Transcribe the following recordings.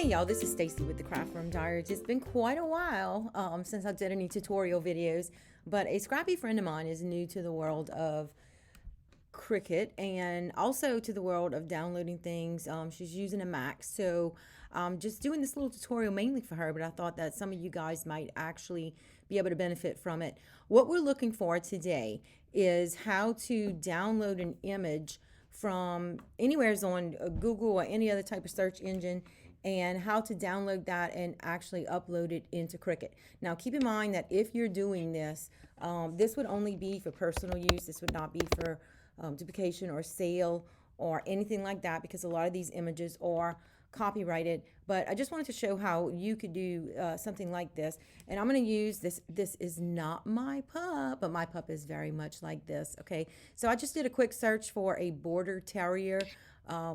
Hey y'all, this is Stacy with the Craft Room Diaries. It's been quite a while since I did any tutorial videos, but a scrappy friend of mine is new to the world of Cricut and also to the world of downloading things. She's using a Mac, so I'm just doing this little tutorial mainly for her, but I thought that some of you guys might actually be able to benefit from it. What we're looking for today is how to download an image from anywhere's on Google or any other type of search engine, and how to download that and actually upload it into Cricut. Now keep in mind that if you're doing this, this would only be for personal use. This would not be for duplication or sale or anything like that, because a lot of these images are copyrighted. But I just wanted to show how you could do something like this. And I'm going to use this. This is not my pup, but my pup is very much like this. Okay, so I just did a quick search for a border terrier,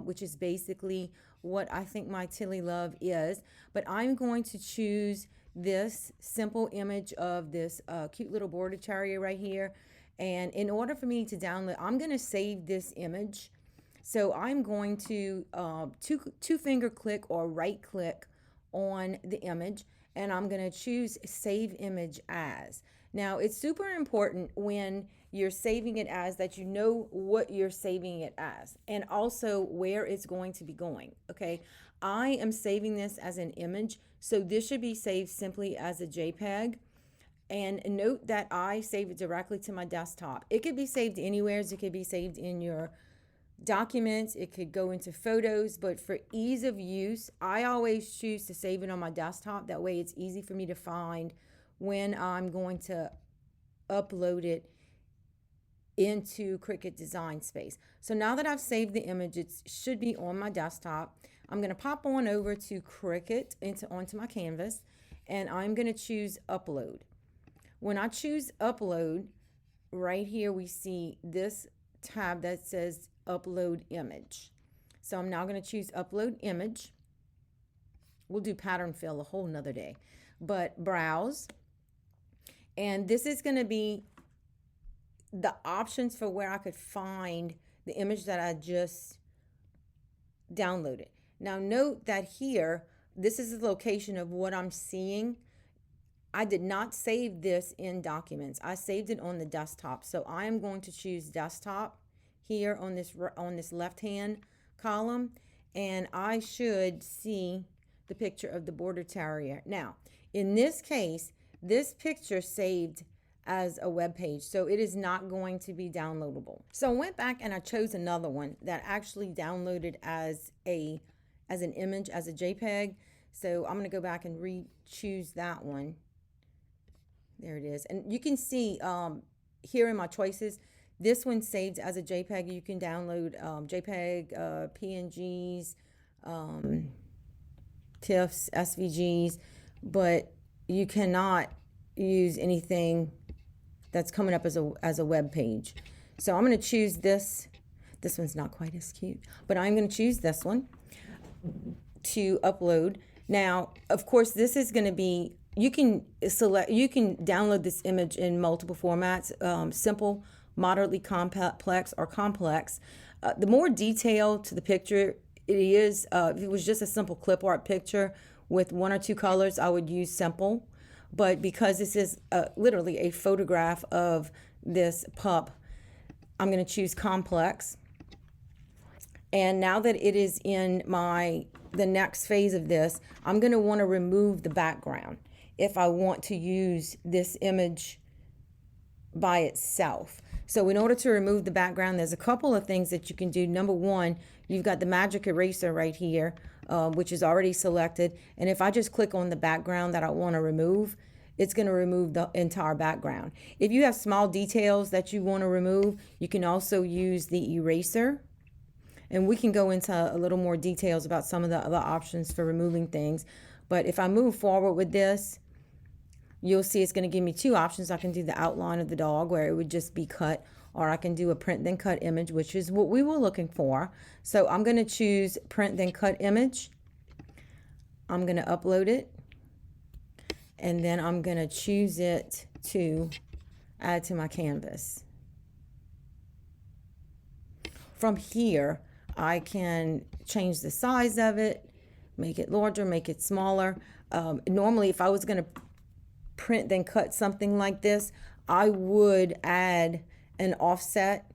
which is basically what I think my Tilly Love is. But I'm going to choose this simple image of this cute little border terrier right here. And in order for me to download, I'm going to save this image. So I'm going to two finger click or right click on the image, and I'm going to choose Save Image As. Now it's super important when you're saving it as that you know what you're saving it as and also where it's going to be going. Okay, I am saving this as an image, so this should be saved simply as a JPEG. And note that I save it directly to my desktop. It could be saved anywhere. It could be saved in your documents, it could go into photos, but for ease of use, I always choose to save it on my desktop. That way it's easy for me to find when I'm going to upload it into Cricut Design Space. So now that I've saved the image, it should be on my desktop. I'm going to pop on over to Cricut onto my canvas, and I'm going to choose Upload. When I choose Upload, right here we see this tab that says Upload Image. So I'm now going to choose Upload Image. We'll do pattern fill a whole nother day, but browse, and this is going to be the options for where I could find the image that I just downloaded. Now note that here, this is the location of what I'm seeing. I did not save this in documents. I saved it on the desktop. So I am going to choose desktop here on this left hand column, and I should see the picture of the border terrier. Now in this case, this picture saved as a web page, so it is not going to be downloadable. So I went back and I chose another one that actually downloaded as an image, as a JPEG. So I'm going to go back and re-choose that one. There it is. And you can see here in my choices, this one saved as a JPEG. You can download JPEG, PNGs, TIFFs, SVGs, but you cannot use anything that's coming up as a web page. So I'm going to choose this. This one's not quite as cute, but I'm going to choose this one to upload. Now, of course, this is going to be, you can download this image in multiple formats, simple, moderately complex, or complex. The more detail to the picture it is, if it was just a simple clip art picture with one or two colors, I would use simple. But because this is literally a photograph of this pup, I'm going to choose complex. And now that it is in the next phase of this, I'm going to want to remove the background if I want to use this image by itself. So in order to remove the background, there's a couple of things that you can do. Number one, you've got the magic eraser right here, which is already selected. And if I just click on the background that I want to remove, it's going to remove the entire background. If you have small details that you want to remove, you can also use the eraser. And we can go into a little more details about some of the other options for removing things. But if I move forward with this, you'll see it's going to give me two options. I can do the outline of the dog where it would just be cut, or I can do a print then cut image, which is what we were looking for. So I'm going to choose print then cut image. I'm going to upload it, and then I'm going to choose it to add to my canvas. From here, I can change the size of it, make it larger, make it smaller. Normally, if I was going to print then cut something like this, I would add an offset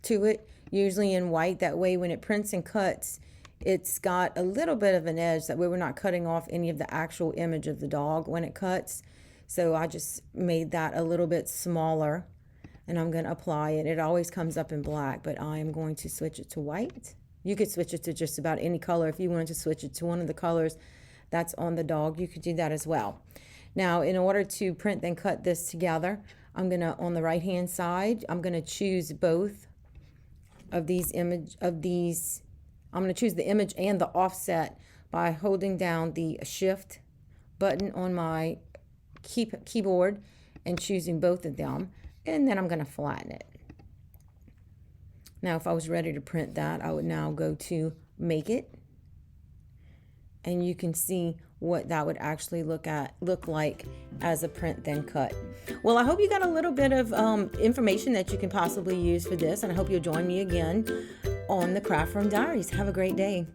to it, usually in white. That way when it prints and cuts, it's got a little bit of an edge. That way we're not cutting off any of the actual image of the dog when it cuts. So I just made that a little bit smaller, and I'm going to apply it. It always comes up in black, but I am going to switch it to white. You could switch it to just about any color. If you wanted to switch it to one of the colors that's on the dog, you could do that as well. Now, in order to print then cut this together, I'm going to, on the right hand side, I'm going to choose both of these I'm going to choose the image and the offset by holding down the shift button on my keyboard and choosing both of them, and then I'm going to flatten it. Now, if I was ready to print that, I would now go to Make It, and you can see what that would actually look like as a print then cut. Well, I hope you got a little bit of information that you can possibly use for this, and I hope you'll join me again on the Craft Room Diaries. Have a great day.